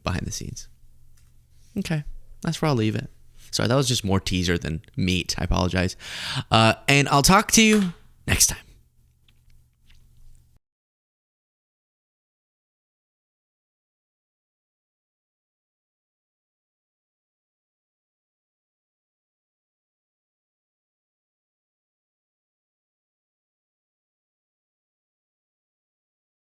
behind the scenes. Okay, that's where I'll leave it. Sorry, that was just more teaser than meat. I apologize. And I'll talk to you next time.